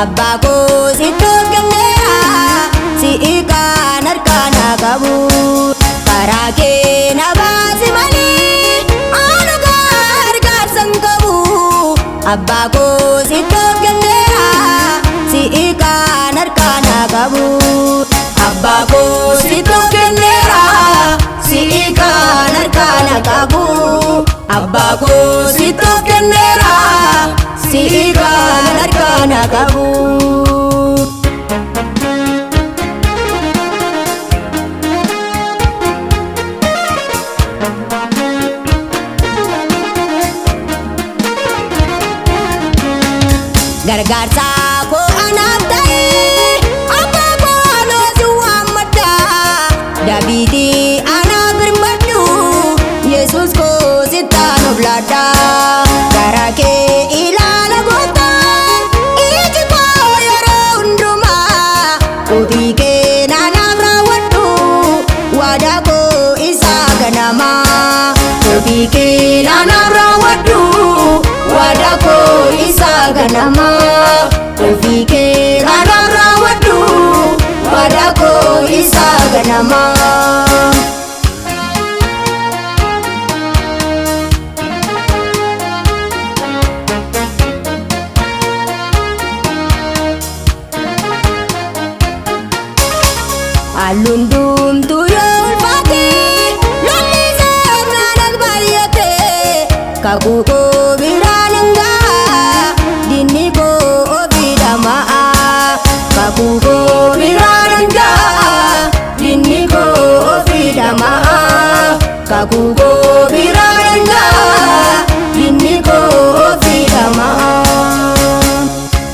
Abba ko situ kenera si ikan arkana kabu karake na basi mali anu gar sangkabu Abba ko situ kenera si ikan arkana kabu Abba ko situ kenera si ikan arkana kabu Abba ko situ kenera si ikan arkana kabu Gargaarsa ko anaaf ta'e Abba ko noosi waammadha Daabiti anaaf birmadhu Yesuus ko sittaan of laadha Gara kee ilaala gooftaa iji koo yeroo hundumaa ofii kee naanaaf raawwadhu waadaa koo isa ganamaa ofii kee naanaaf raawwadhu waadaa koo isa ganamaa ofii kee naanaaf raawwadhu waadaa koo isa ganamaa Alundum yoo ulfaate lolli seeraan baay'ate kakuu koo biraan hangaa dinni koo ofii dhama'a kakuu koo biraan hangaa dinni koo ofii dhama'a kakuu koo biraan hangaa dinni koo ofii dhama'a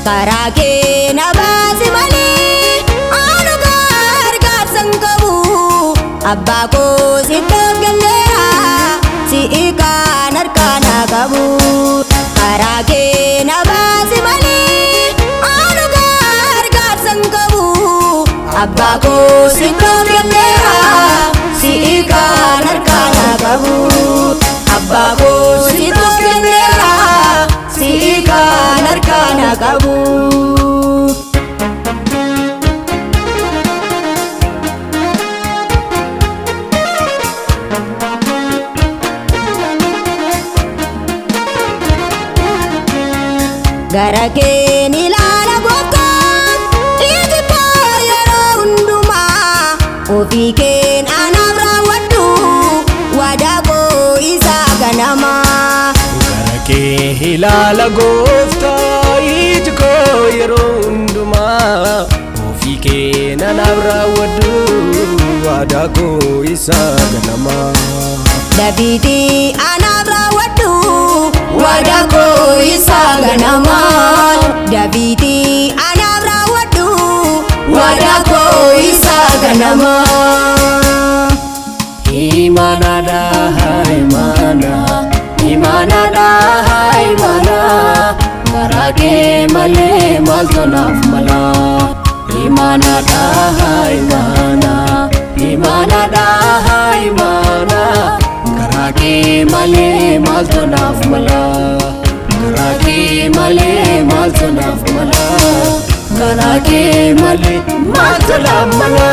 karaa kee na baasi malee anu gar sangkabu Abba ko situ kenera si ikan arkana kabu karaa kee na baasi malee anu gar sangkabu Abba ko situ kenera si ikan arkana kabu Abba ko situ kenera si ikan arkana kabu Gara kee ilaala gooftaa iji koo yeroo hundumaa ofii kee naanaaf raawwadhu waadaa koo isa ganamaa Gara kee ilaala gooftaa iji koo yeroo hundumaa ofii kee naanaaf raawwadhu waadaa koo isa ganamaa Daabiti anaaf raawwadhu waadaa koo isa ganamaa Daabiti anaaf raawwadhu waadaa koo isa ganamaa Imanada imana Imanada imana Karaa kee malee maaltu naaf mala Imanada imana Imanada imana Karaa kee malee maaltu naaf mala Karaa kee malee maaltu naaf mala Karaa kee malee maaltu naaf mala